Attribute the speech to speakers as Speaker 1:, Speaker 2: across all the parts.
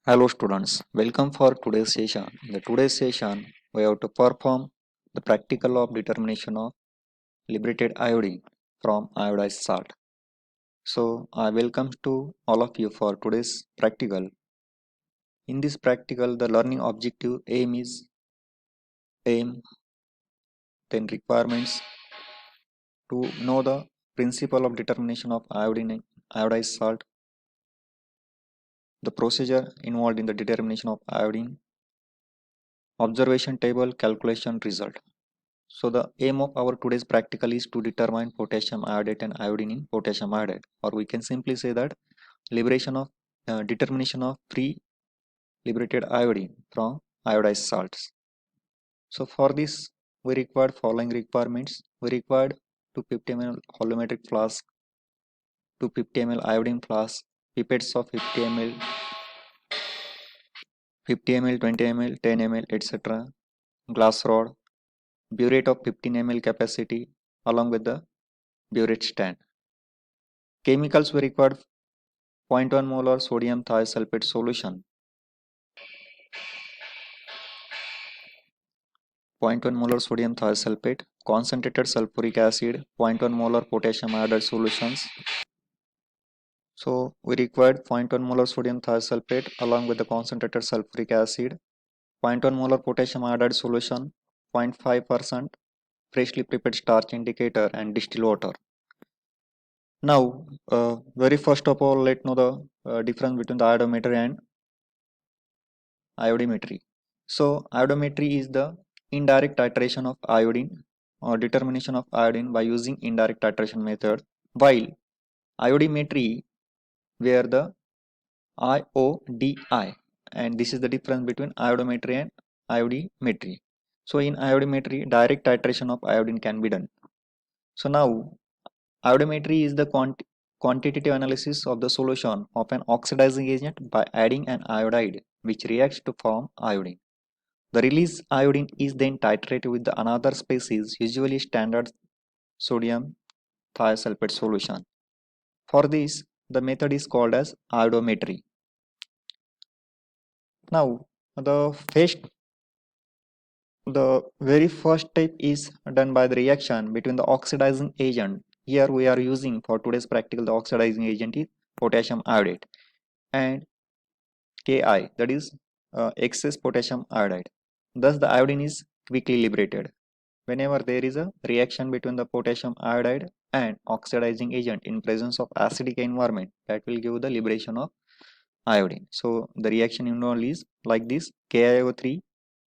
Speaker 1: Hello students, welcome for today's session. In the today's session, we have to perform the practical of determination of liberated iodine from iodized salt. So I welcome to all of you for today's practical. In this practical, the learning objective aim, then requirements to know the principle of determination of iodized salt, the procedure involved in the determination of iodine, observation table, calculation result. So the aim of our today's practical is to determine potassium iodate and iodine in potassium iodide, or we can simply say that liberation of determination of free liberated iodine from iodized salts. So for this, we required following requirements. We required 250 ml volumetric flask, 250 ml iodine flask, pipettes of 50 ml, 50 ml, 20 ml, 10 ml, etc. Glass rod, burette of 15 ml capacity, along with the burette stand. Chemicals were required: 0.1 molar sodium thiosulfate solution, 0.1 molar sodium thiosulfate, concentrated sulfuric acid, 0.1 molar potassium iodide solutions. So we required 0.1 molar sodium thiosulfate along with the concentrated sulfuric acid, 0.1 molar potassium iodide solution, 0.5% freshly prepared starch indicator, and distilled water. Now, very first of all, let's know the difference between the iodometry and iodimetry. So iodometry is the indirect titration of iodine or determination of iodine by using indirect titration method, while iodimetry where the IODI, and this is the difference between iodometry and iodimetry. So in iodimetry, direct titration of iodine can be done. So now iodometry is the quantitative analysis of the solution of an oxidizing agent by adding an iodide which reacts to form iodine. The released iodine is then titrated with the another species, usually standard sodium thiosulfate solution. For this, the method is called as iodometry. Now, the very first step is done by the reaction between the oxidizing agent. Here we are using for today's practical the oxidizing agent is potassium iodate and Ki, that is excess potassium iodide. Thus, the iodine is quickly liberated. Whenever there is a reaction between the potassium iodide and oxidizing agent in presence of acidic environment, that will give the liberation of iodine. So the reaction involved is like this: KiO3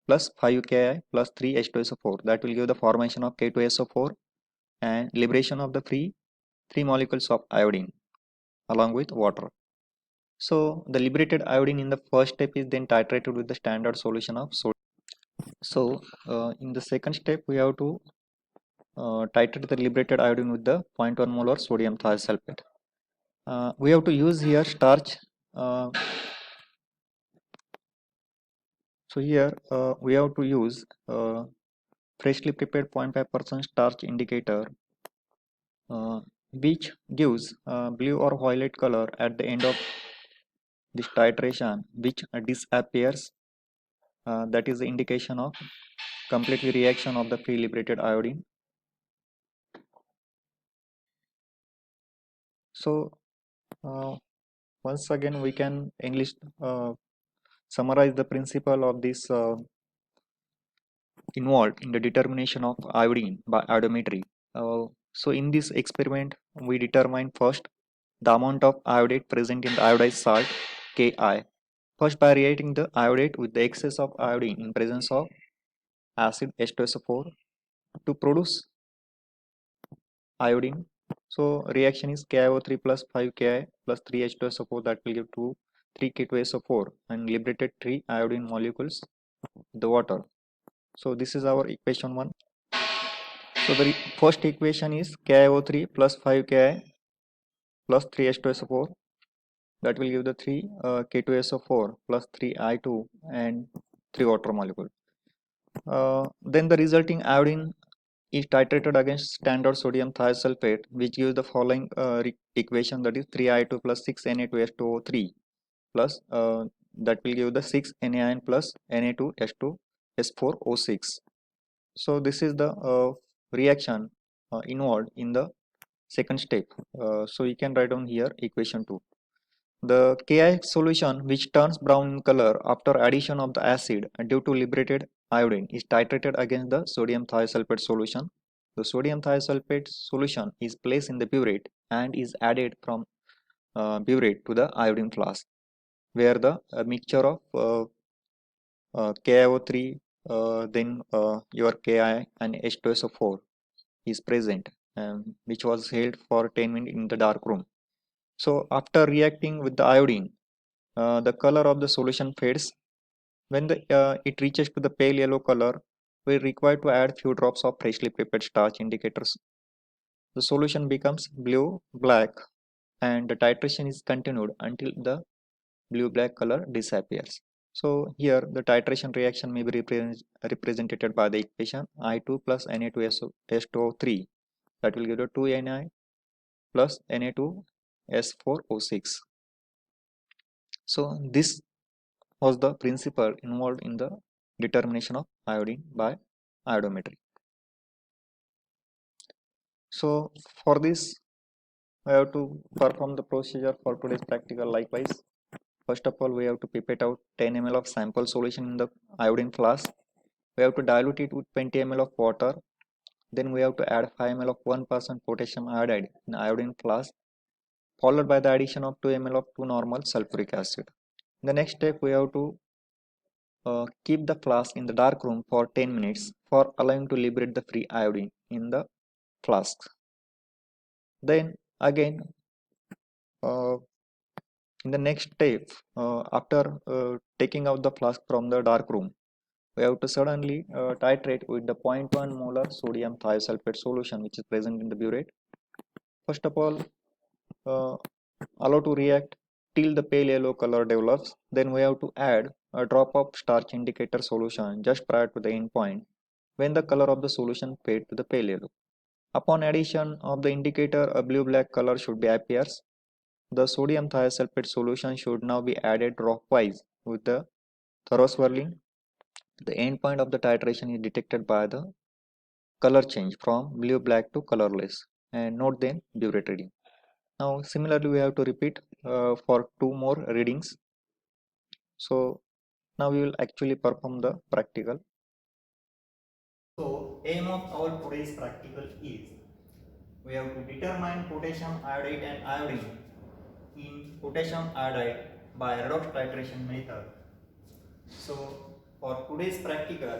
Speaker 1: plus 5Ki plus 3H2SO4, that will give the formation of K2SO4 and liberation of the free 3 molecules of iodine along with water. So the liberated iodine in the first step is then titrated with the standard solution of sodium. So in the second step we have to titrate the liberated iodine with the 0.1 molar sodium thiosulfate. We have to use here starch. So here we have to use freshly prepared 0.5% starch indicator, which gives blue or violet color at the end of this titration, which disappears. That is the indication of complete reaction of the free liberated iodine. So once again we can English summarize the principle of this involved in the determination of iodine by iodometry. So in this experiment, we determine first the amount of iodate present in the iodized salt Ki. First, by reacting the iodate with the excess of iodine in presence of acid H2SO4 to produce iodine. So reaction is KiO3 plus 5Ki plus 3H2SO4, that will give 3K2SO4 and liberated 3 iodine molecules in the water. So this is our equation 1. So the first equation is KiO3 plus 5Ki plus 3H2SO4, that will give the 3 K2SO4 plus 3 I2 and 3 water molecule. Then the resulting iodine is titrated against standard sodium thiosulfate, which gives the following equation, that is 3I2 plus 6Na2H2O3 plus that will give the 6 NaIN plus Na2S2S4O6. So this is the reaction involved in the second step. So you can write down here equation 2. The Ki solution, which turns brown in color after addition of the acid due to liberated iodine, is titrated against the sodium thiosulfate solution. The sodium thiosulfate solution is placed in the burette and is added from burette to the iodine flask, where the mixture of KiO3, then your Ki and H2SO4 is present, which was held for 10 minutes in the dark room. So after reacting with the iodine, the color of the solution fades. When it reaches to the pale yellow color, we require to add few drops of freshly prepared starch indicators. The solution becomes blue-black, and the titration is continued until the blue-black color disappears. So here the titration reaction may be represented by the equation I2 plus Na2S2O3, that will give the 2Na plus Na2S4O6. So this was the principle involved in the determination of iodine by iodometry. So for this, we have to perform the procedure for today's practical likewise. First of all, we have to pipette out 10 ml of sample solution in the iodine flask. We have to dilute it with 20 ml of water. Then we have to add 5 ml of 1% potassium iodide in iodine flask, followed by the addition of 2 ml of 2 normal sulfuric acid. In the next step, we have to keep the flask in the dark room for 10 minutes for allowing to liberate the free iodine in the flask. Then again, in the next step, after taking out the flask from the dark room, we have to suddenly titrate with the 0.1 molar sodium thiosulfate solution which is present in the burette. First of all, allow to react till the pale yellow color develops. Then we have to add a drop of starch indicator solution just prior to the end point when the color of the solution fades to the pale yellow. Upon addition of the indicator, a blue-black color should be appears. The sodium thiosulfate solution should now be added dropwise with the thorough swirling. The end point of the titration is detected by the color change from blue-black to colorless, and note then burette reading. Now similarly we have to repeat for 2 more readings. So now we will actually perform the practical. So aim of our today's practical is we have to determine potassium iodide and iodine in potassium iodide by redox titration method. So for today's practical,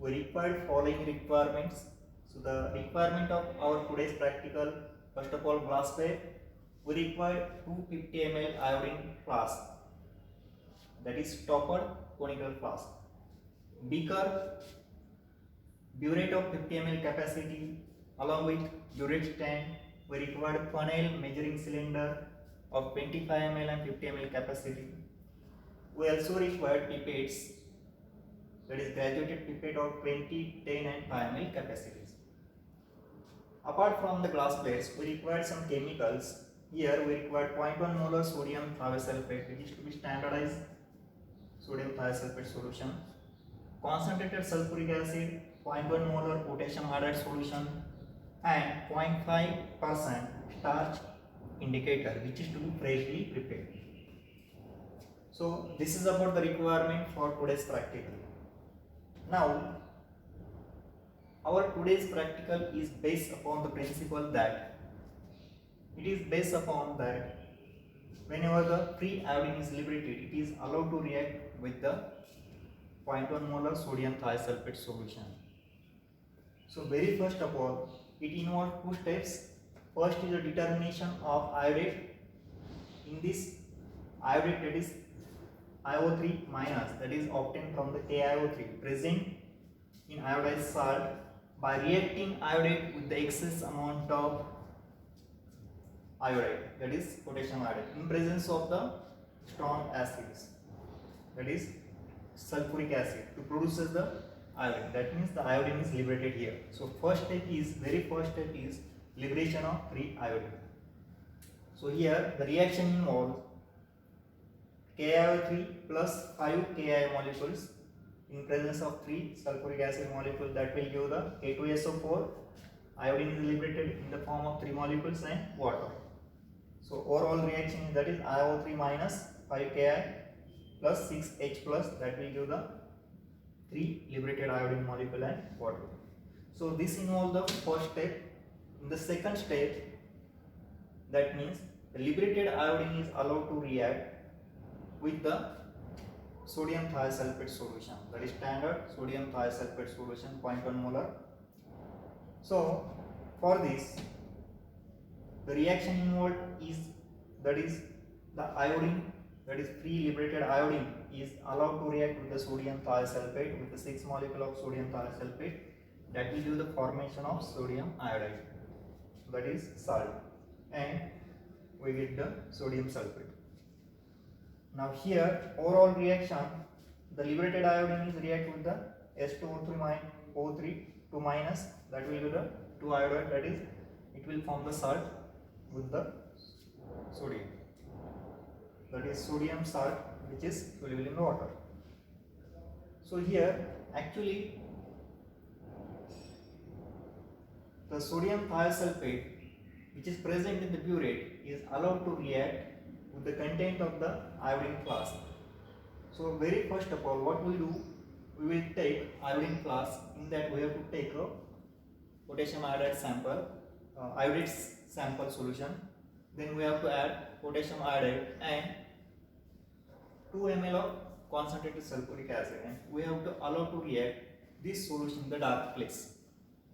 Speaker 1: we required following requirements. So the requirement of our today's practical, first of all glassware, we require 250 ml iodine flask, that is toppered conical flask. Beaker, burette of 50 ml capacity, along with burette stand, we required funnel measuring cylinder of 25 ml and 50 ml capacity. We also required pipettes, that is graduated pipette of 20, 10 and 5 ml capacities. Apart from the glass plates, we required some chemicals. Here we required 0.1 molar sodium thiosulfate, which is to be standardized sodium thiosulfate solution, concentrated sulfuric acid, 0.1 molar potassium iodide solution, and 0.5% starch indicator, which is to be freshly prepared. So this is about the requirement for today's practical. Now our today's practical is based upon the principle that whenever the free iodine is liberated, it is allowed to react with the 0.1 molar sodium thiosulfate solution. So very first of all, it involves 2 steps. First is the determination of iodate. In this iodate, that is IO3 minus, that is obtained from the KiO3 present in iodized salt by reacting iodate with the excess amount of iodide, that is potassium iodide, in presence of the strong acids, that is sulfuric acid, to produce the iodine. That means the iodine is liberated here. So very first step is liberation of free iodine. So here the reaction involves KiO3 plus 5 Ki molecules in presence of 3 sulfuric acid molecules, that will give the K2SO4. Iodine is liberated in the form of 3 molecules and water. So overall reaction is, that is iO3 minus 5 Ki plus 6 H plus, that will give the 3 liberated iodine molecule and water. So this involves the first step. In the second step, that means the liberated iodine is allowed to react with the sodium thiosulfate solution, that is standard sodium thiosulfate solution 0.1 molar. So for this, the reaction involved is, that is the iodine, that is free liberated iodine is allowed to react with the sodium thiosulfate with the 6 molecule of sodium thiosulfate, that will give the formation of sodium iodide, that is salt, and we get the sodium sulfate. Now here overall reaction, the liberated iodine is react with the S2O3 2 minus, that will give the 2 iodide, that is it will form the salt with the sodium, that is sodium salt, which is soluble in the water. So here actually the sodium thiosulfate which is present in the burette is allowed to react with the content of the iodine flask. So very first of all, what we do, we will take iodine flask. In that we have to take a potassium iodide sample, iodide sample solution. Then we have to add potassium iodide and 2 ml of concentrated sulfuric acid, and we have to allow to react this solution in the dark place,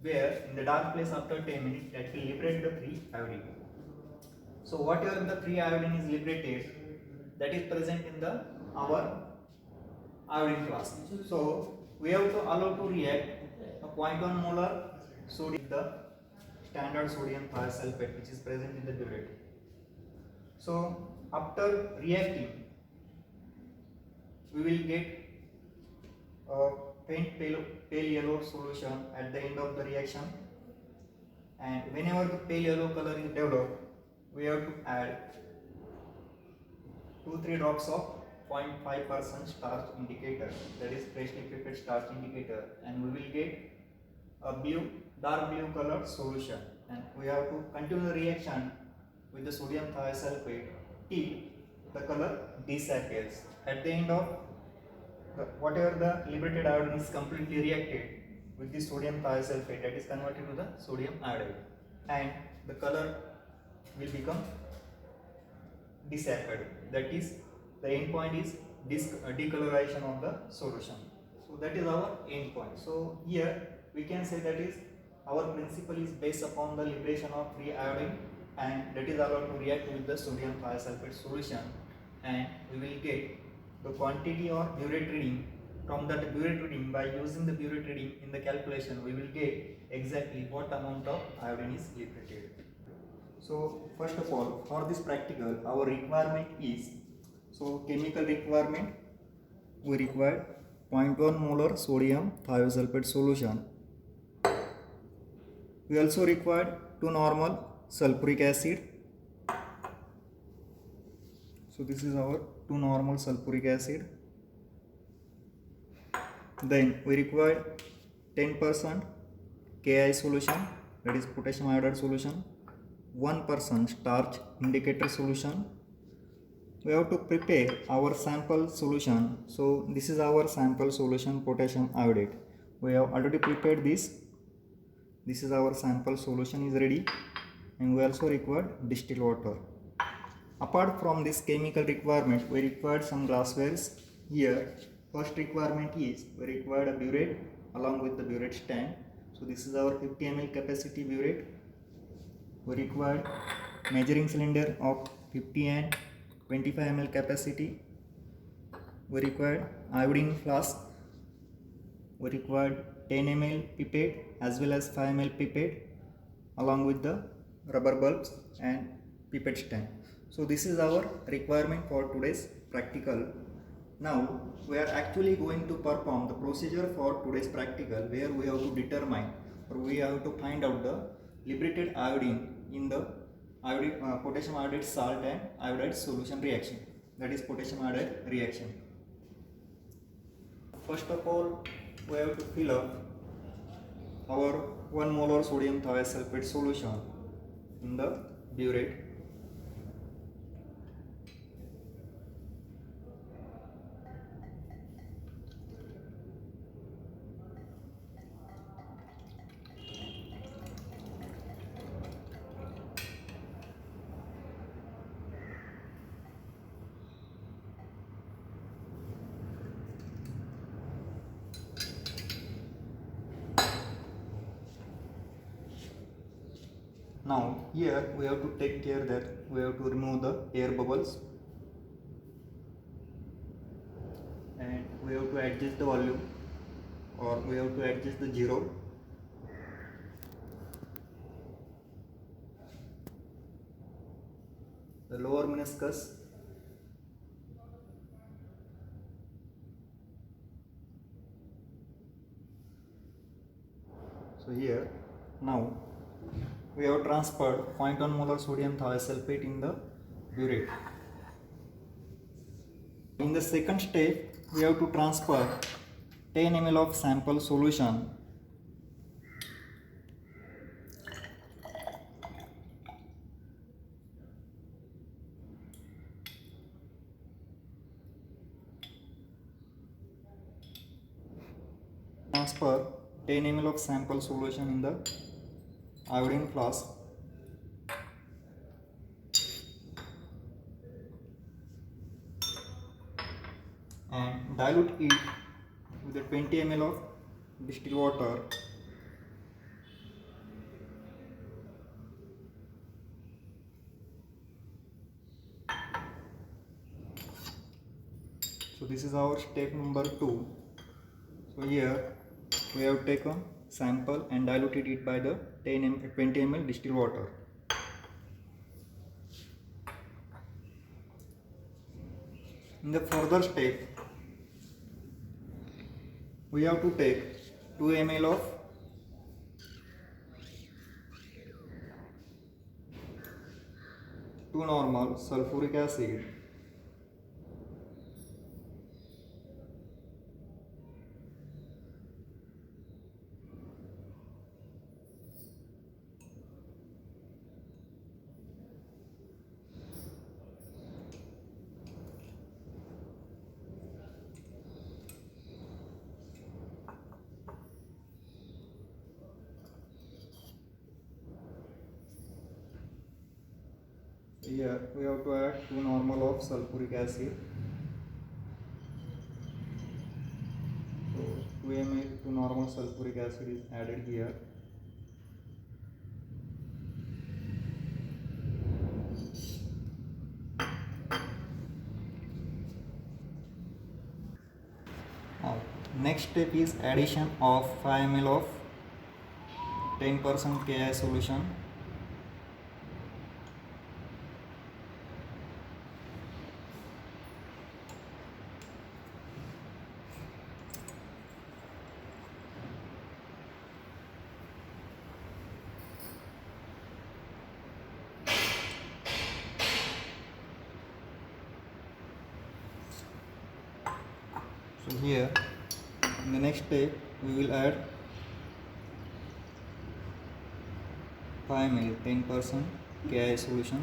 Speaker 1: where in the dark place after 10 minutes that will liberate the free iodine. So whatever the free iodine is liberated, that is present in the our iodine flask. So we have to allow to react a 0.1 molar sodium with the standard sodium thiosulfate which is present in the burette. So after reacting, we will get a faint pale yellow solution at the end of the reaction, and whenever the pale yellow color is developed, we have to add 2-3 drops of 0.5% starch indicator, that is freshly prepared starch indicator, and we will get a dark blue colored solution, and we have to continue the reaction with the sodium thiosulfate till the color disappears. At the end of whatever the liberated iodine is completely reacted with the sodium thiosulfate, that is converted to the sodium iodide, and the color will become disappeared. That is, the end point is decolorization of the solution. So that is our end point. So here we can say that is our principle is based upon the liberation of free iodine, and that is allowed to react with the sodium thiosulfate solution, and we will get the quantity or burette reading. From that burette reading, by using the burette reading in the calculation, we will get exactly what amount of iodine is liberated. So first of all, for this practical, our requirement is, so chemical requirement, we require 0.1 molar sodium thiosulfate solution. We also require 2 normal sulfuric acid. So this is our 2 normal sulfuric acid. Then we require 10% Ki solution, that is potassium iodide solution, 1% starch indicator solution. We have to prepare our sample solution. So this is our sample solution, potassium iodide. We have already prepared this. This is our sample solution is ready, and we also require distilled water. Apart from this chemical requirement, we required some glasswares. Here first requirement is we required a burette along with the burette stand. So this is our 50 ml capacity burette. We required measuring cylinder of 50 and 25 ml capacity. We required iodine flask. We required 10 ml pipette as well as 5 ml pipette along with the rubber bulbs and pipette stand. So this is our requirement for today's practical. Now we are actually going to perform the procedure for today's practical, where we have to determine, or we have to find out the liberated iodine in the potassium iodide salt and iodide solution reaction. that is potassium iodide reaction. First of all, we have to fill up our 1 molar sodium thiosulfate solution in the burette. Now here we have to take care that we have to remove the air bubbles, and we have to adjust the volume, or we have to adjust the zero. The lower meniscus. So here now we have transferred 0.1 molar sodium thiosulfate in the burette. In the second step, we have to transfer 10 ml of sample solution transfer 10 ml of sample solution in the iodine flask. And dilute it with the 20 ml of distilled water. So this is our step number 2. So here we have taken sample and diluted it by the 20 ml distilled water. In the further step, we have to take 2 ml of normal sulfuric acid, here we have to add 2 normal of sulfuric acid. So 2 ml 2 normal sulfuric acid is added here. Now next step is addition of 5 ml of 10% Ki solution. So here in the next step we will add 5 ml 10% Ki solution.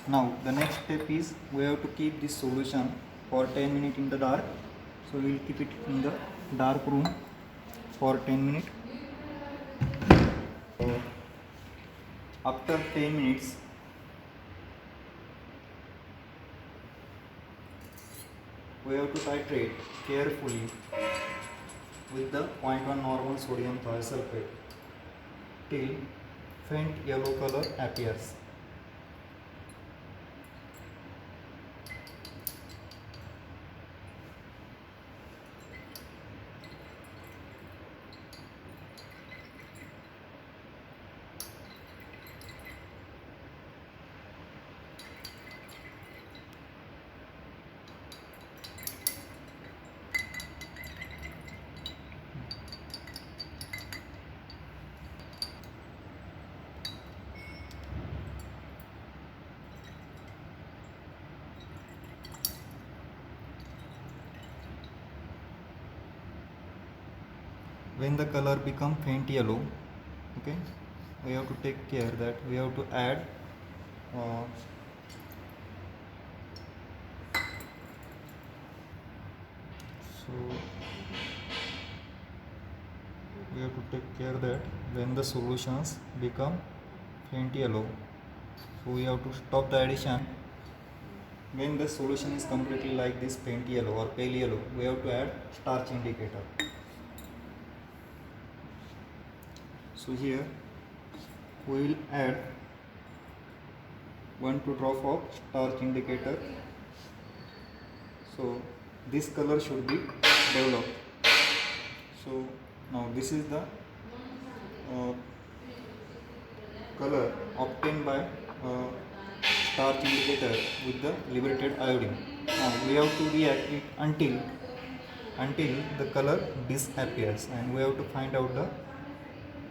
Speaker 1: Now the next step is we have to keep this solution for 10 minutes in the dark. So we will keep it in the dark room for 10 minutes. So after 10 minutes we have to titrate carefully with the 0.1 normal sodium thiosulfate till faint yellow color appears. when the color become faint yellow, okay, we have to take care that we have to add so we have to take care that when the solutions become faint yellow, so we have to stop the addition. When the solution is completely like this faint yellow or pale yellow, we have to add starch indicator. So here we will add 1-2 drop of starch indicator. So this color should be developed. So now this is the color obtained by starch indicator with the liberated iodine. Now we have to react it until the color disappears, and we have to find out the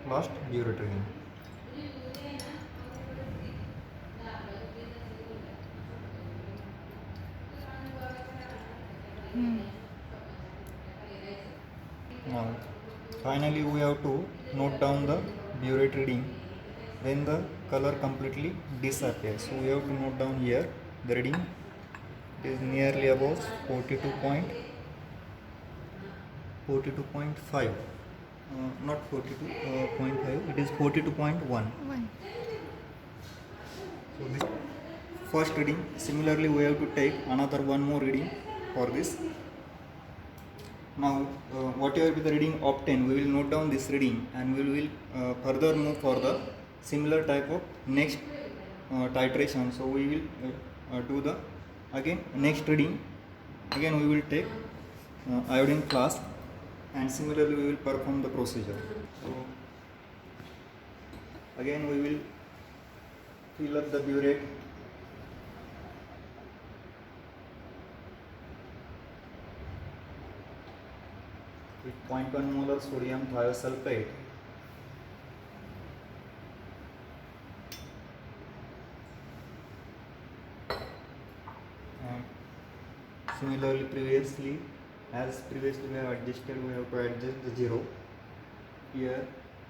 Speaker 1: last burette reading. Now finally we have to note down the burette reading when the color completely disappears. So we have to note down here the reading is nearly about 42.5, not 42.5, it is 42.1. So this first reading. Similarly we have to take another one more reading for this. Now whatever be the reading obtained, we will note down this reading, and we will further move for the similar type of next titration. So we will do the again next reading. Again we will take iodine flask, and similarly we will perform the procedure. So again we will fill up the burette with 0.1 molar sodium thiosulfate and similarly as previously we have adjusted, we have to adjust the zero. Here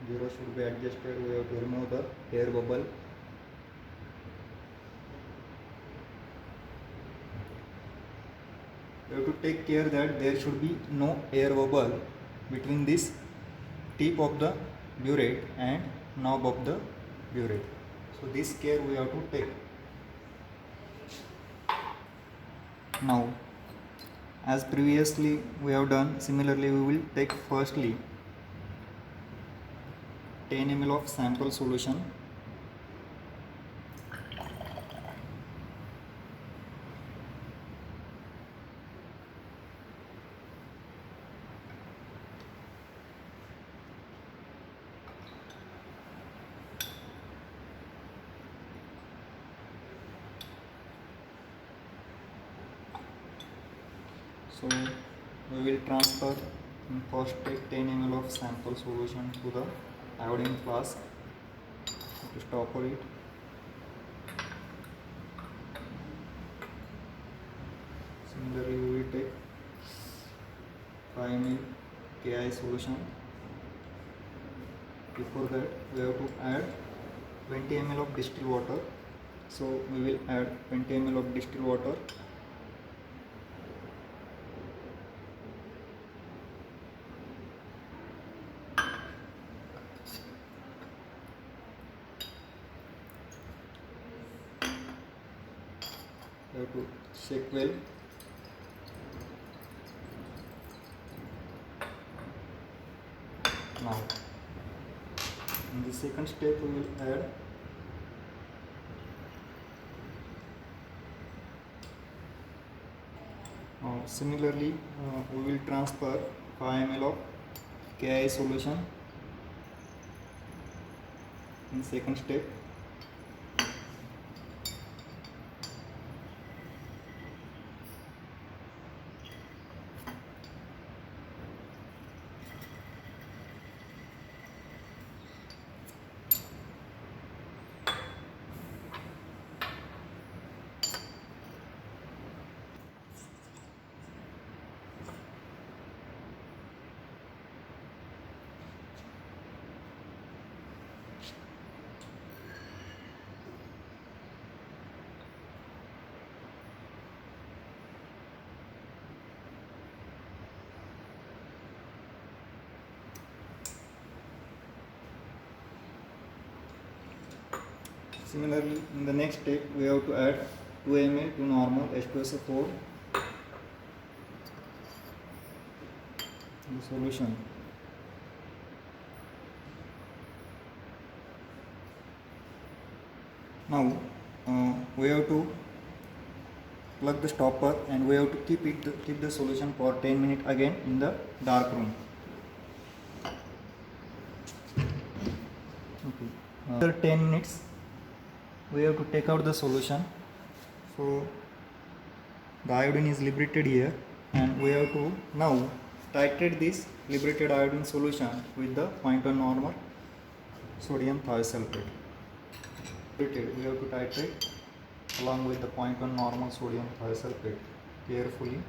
Speaker 1: zero should be adjusted. We have to remove the air bubble. We have to take care that there should be no air bubble between this tip of the burette and knob of the burette. So this care we have to take. Now as previously we have done, similarly we will take firstly 10 ml of sample solution. So we will transfer first take 10 ml of sample solution to the iodine flask to stopper it. Similarly we will take 5 ml Ki solution. Before that we have to add 20 ml of distilled water. So we will add 20 ml of distilled water. You have to shake well. Now in the second step we will add similarly we will transfer 5 ml of Ki solution in second step. Similarly, in the next step, we have to add 2 ml to normal H2SO4 the solution. Now we have to plug the stopper and we have to keep the solution for 10 minutes again in the dark room. Okay. After 10 minutes we have to take out the solution. So the iodine is liberated here and we have to now titrate this liberated iodine solution with the 0.1 normal sodium thiosulfate. We have to titrate along with the 0.1 normal sodium thiosulfate carefully.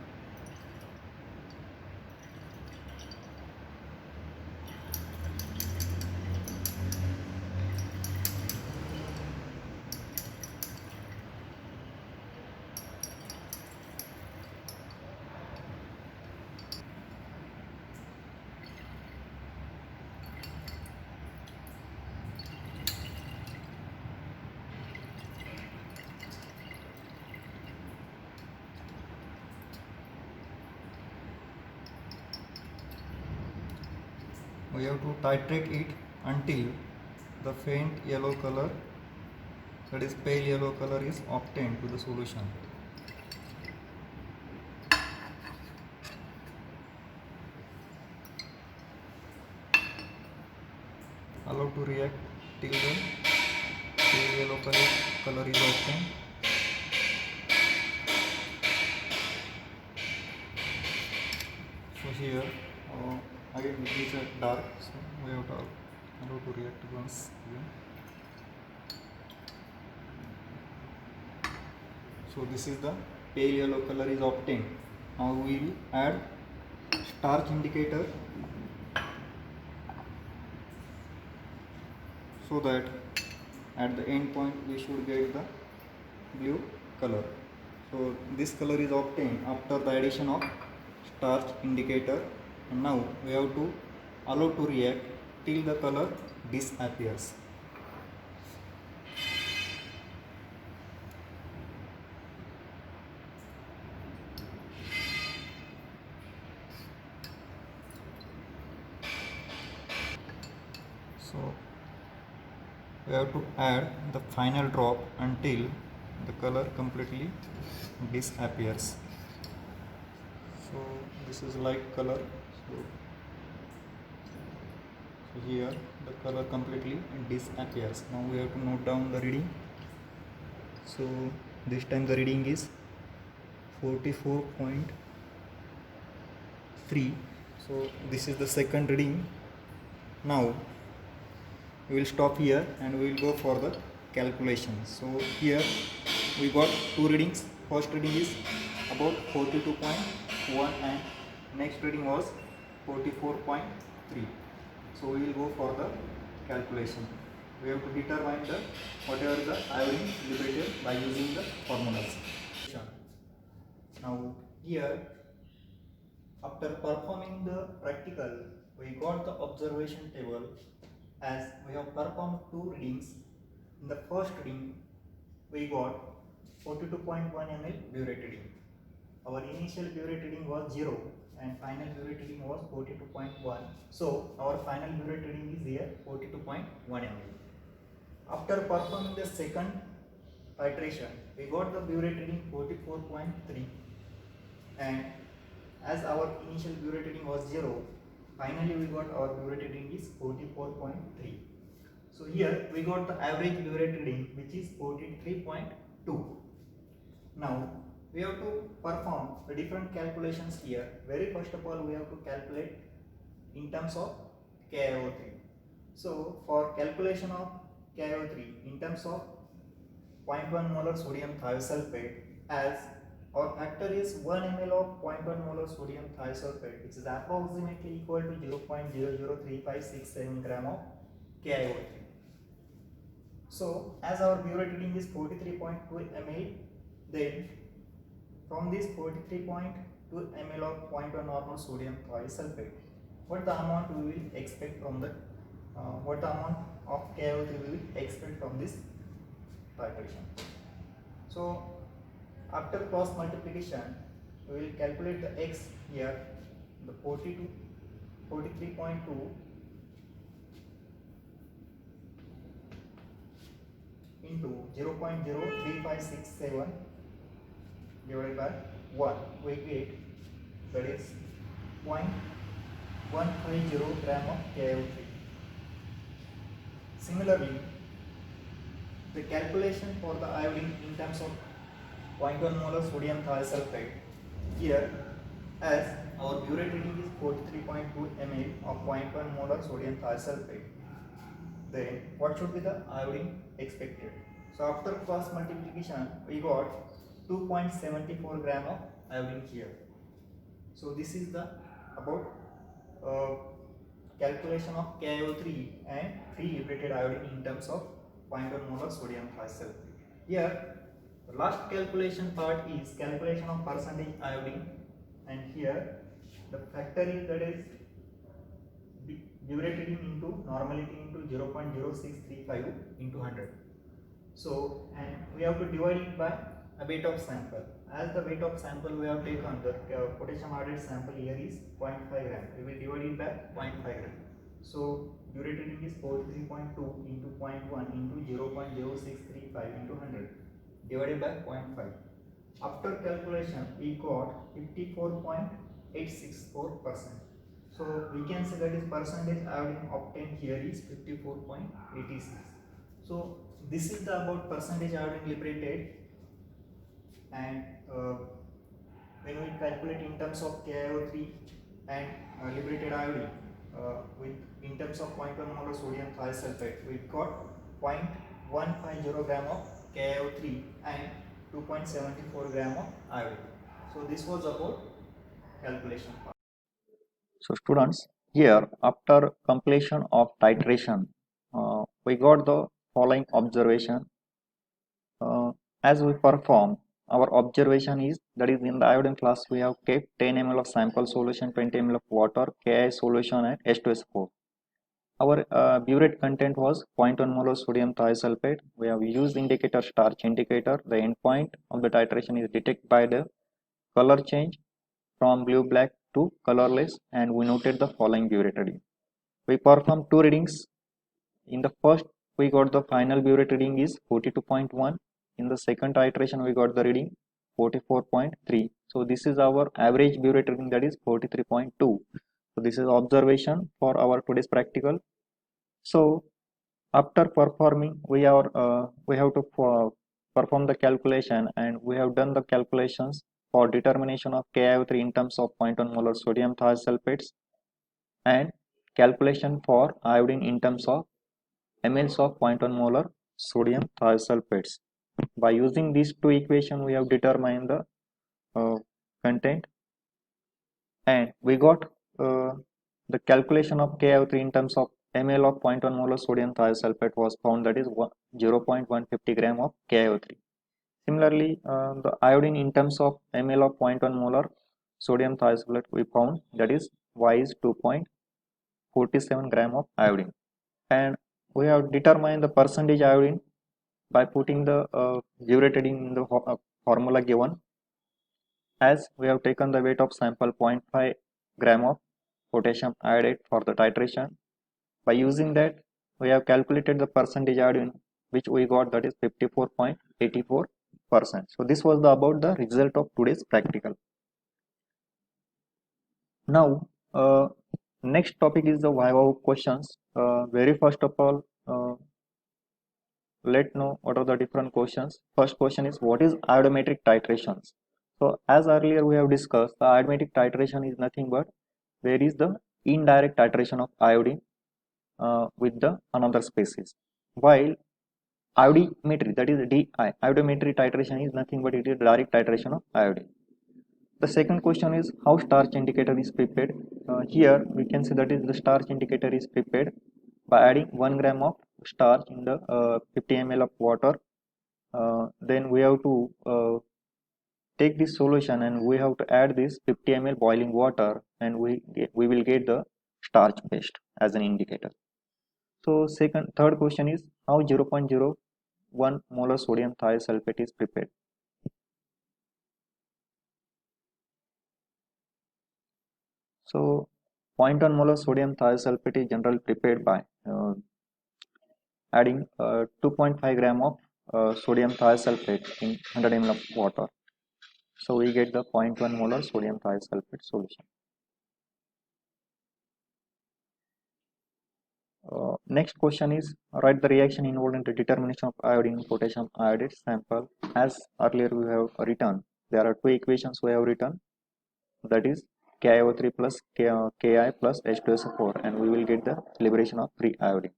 Speaker 1: We have to titrate it until the faint yellow color, that is pale yellow color, is obtained to the solution. Allow to react till the pale yellow color is obtained. So here again it is dark, so we have to allow to react once again. So this is the pale yellow color is obtained. Now we will add starch indicator so that at the end point we should get the blue color. So this color is obtained after the addition of starch indicator, and now we have to allow to react till the color disappears. So we have to add the final drop until the color completely disappears. So this is light color. So here the color completely disappears. Now we have to note down the reading. So this time the reading is 44.3. So this is the second reading. Now we will stop here and we will go for the calculation. So here we got two readings. First reading is about 42.1 and next reading was 44.3. So we will go for the calculation. We have to determine the whatever the iodine liberated by using the formulas. Now here, after performing the practical, we got the observation table as we have performed two readings. In the first reading, we got 42.1 ml burette reading. Our initial burette reading was 0 and final burette reading was 42.1. So our final burette reading is here 42.1 ml. After performing the second titration, we got the burette reading 44.3, and as our initial burette reading was 0, finally we got our burette reading is 44.3. So here we got the average burette reading which is 43.2. Now we have to perform the different calculations here. Very first of all, we have to calculate in terms of KiO3. So for calculation of KiO3 in terms of 0.1 molar sodium thiosulfate, as our factor is 1 ml of 0.1 molar sodium thiosulfate, which is approximately equal to 0.003567 gram of KiO3. So as our burette reading is 43.2 ml, then from this 43.2 ml of 0.1 normal sodium thiosulfate, what the amount we will expect from the what the amount of KiO3 we will expect from this titration. So after cross multiplication, we will calculate the x here, the 42, 43.2 into 0.03567 divided by 1, we get that is 0.150 gram of KiO3. Similarly, the calculation for the iodine in terms of 0.1 molar sodium thiosulfate, here as our burette reading is 43.2 ml of 0.1 molar sodium thiosulfate, then what should be the iodine expected? So after cross multiplication, we got 2.74 gram of iodine here. So this is the about calculation of KiO3 and free liberated iodine in terms of 0.1 molar sodium thiosulfate. Here the last calculation part is calculation of percentage iodine, and here the factor is that is burette reading into normality into 0.0635 into 100. So, and we have to divide it by a weight of sample. As the weight of sample we have taken, the potassium iodide sample here is 0.5 gram. We will divide it by 0.5 gram. So, burette reading is 43.2 into 0.1 into 0.0635 into 100 divided by 0.5. After calculation, we got 54.864%. So we can say that is percentage iodine obtained here is 54.86. So this is the about percentage iodine liberated, and when we calculate in terms of KiO3 and liberated iodine with in terms of 0.1 molar sodium thiosulfate, we got 0.150 gram of KiO3 and 2.74 gram of iodine. So this was about calculation part. So students, here after completion of titration, we got the following observation. As we perform, our observation is that is in the iodine class we have kept 10 ml of sample solution, 20 ml of water, Ki solution and H2SO4. Our burette content was 0.1 molar sodium thiosulfate. We have used indicator starch indicator. The endpoint of the titration is detected by the color change from blue black to colorless, and we noted the following burette reading. We performed two readings. In the first, we got the final burette reading is 42.1. In the second iteration, we got the reading 44.3. So this is our average burette reading, that is 43.2. So this is observation for our today's practical. So after performing, we have to perform the calculation, and we have done the calculations for determination of KiO3 in terms of 0.1 molar sodium thiosulfates and calculation for iodine in terms of mLs of 0.1 molar sodium thiosulfates. By using these two equations, we have determined the content, and we got the calculation of KiO3 in terms of ml of 0.1 molar sodium thiosulfate was found, that is 0.150 gram of KiO3. Similarly, the iodine in terms of ml of 0.1 molar sodium thiosulfate we found, that is Y is 2.47 gram of iodine, and we have determined the percentage iodine by putting the burette reading in the formula given, as we have taken the weight of sample 0.5 gram of potassium iodide for the titration. By using that, we have calculated the percentage iodine which we got, that is 54.84%. So this was about the result of today's practical. Now next topic is the Viva questions. Very first of all, let know what are the different questions. First question is, what is iodometric titrations? So as earlier we have discussed, the iodometric titration is nothing but there is the indirect titration of iodine with the another species, while iodometry, that is DI, iodometry titration is nothing but it is direct titration of iodine. The second question is how starch indicator is prepared. Here we can see that is the starch indicator is prepared by adding 1 gram of starch in the 50 ml of water. Then we have to take this solution and we have to add this 50 ml boiling water, and we will get the starch paste as an indicator. So third question is how 0.0 1 molar sodium thiosulfate is prepared? So 0.1 molar sodium thiosulfate is generally prepared by adding 2.5 gram of sodium thiosulfate in 100 ml of water. So we get the 0.1 molar sodium thiosulfate solution. Next question is, write the reaction involved in the determination of iodine potassium iodide sample. As earlier we have written, there are two equations we have written, that is KiO3 plus Ki plus H2SO4, and we will get the liberation of free iodine.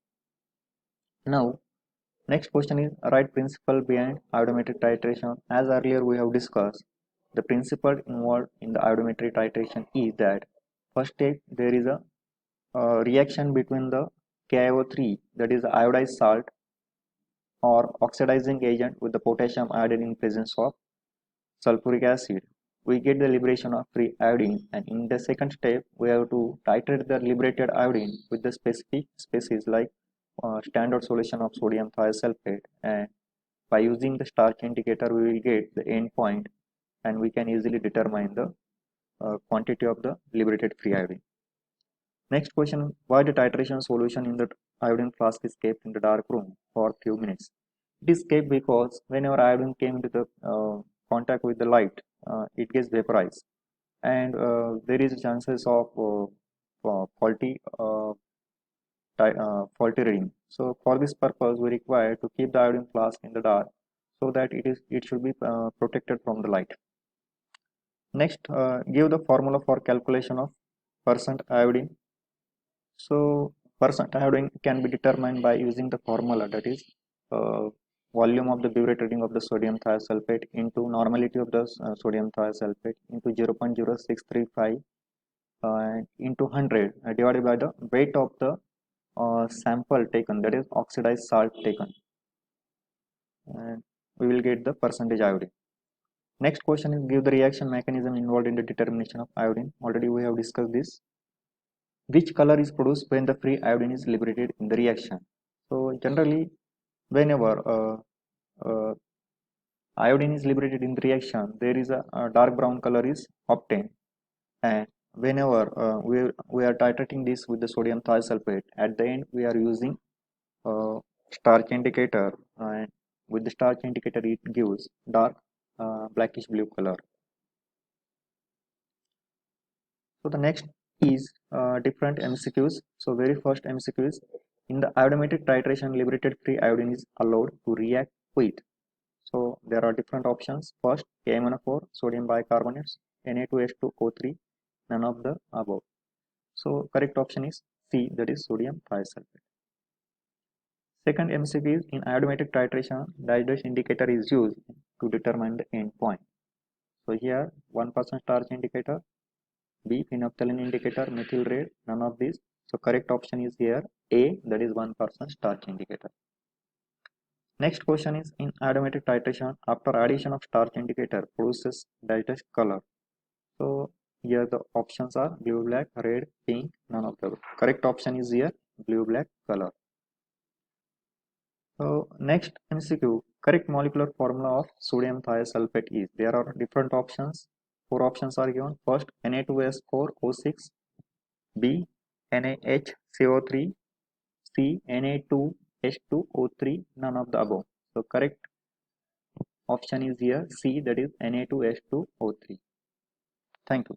Speaker 1: Now next question is, write principle behind iodometric titration. As earlier we have discussed, the principle involved in the iodometric titration is that first step there is a reaction between the KiO3, that is the iodized salt or oxidizing agent, with the potassium iodide in presence of sulfuric acid. We get the liberation of free iodine, and in the second step we have to titrate the liberated iodine with the specific species like standard solution of sodium thiosulfate, and by using the starch indicator we will get the end point, and we can easily determine the quantity of the liberated free iodine. Next question, why the titration solution in the iodine flask is kept in the dark room for few minutes? It is kept because whenever iodine came into the contact with the light, it gets vaporized, and there is chances of faulty reading. So for this purpose, we require to keep the iodine flask in the dark so that it should be protected from the light. Next, give the formula for calculation of percent iodine. So percent iodine can be determined by using the formula, that is volume of the burette reading of the sodium thiosulfate into normality of the sodium thiosulfate into 0.0635 into 100 divided by the weight of the sample taken, that is oxidized salt taken, and we will get the percentage iodine. Next question is, give the reaction mechanism involved in the determination of iodine. Already we have discussed this. Which color is produced when the free iodine is liberated in the reaction? So generally, whenever iodine is liberated in the reaction, there is a dark brown color is obtained, and whenever we are titrating this with the sodium thiosulfate, at the end we are using starch indicator, and with the starch indicator it gives dark blackish blue color. So the next is different MCQs. So very first MCQ is, in the iodometric titration, liberated free iodine is allowed to react with. So there are different options. First, KMnO4, sodium bicarbonates, Na2H2O3, none of the above. So correct option is C, that is sodium thiosulfate. Second MCQ is, in iodometric titration, Daish indicator is used to determine the end point. So here 1% starch indicator, B, phenolphthalein indicator, methyl red, none of these. So correct option is here A, that is 1% starch indicator. Next question is, in iodometric titration, after addition of starch indicator produces dash color. So here the options are blue, black, red, pink, none of the correct option is here blue, black color. So next MCQ, correct molecular formula of sodium thiosulfate is, there are different options. Four options are given. First, Na2S4O6, B, NaHCO3, C, Na2H2O3, none of the above. So correct option is here C, that is Na2H2O3. Thank you.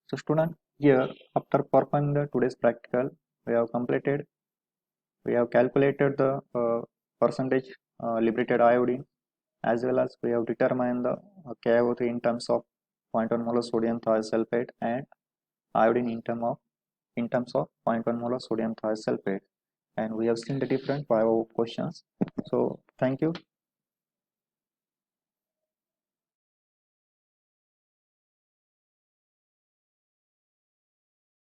Speaker 1: So student, here after performing the today's practical, we have completed, we have calculated the percentage liberated iodine, as well as we have determined the KiO3 in terms of 0.1 molar sodium thiosulfate and iodine in terms of 0.1 molar sodium thiosulfate, and we have seen the different 5 questions. So thank you.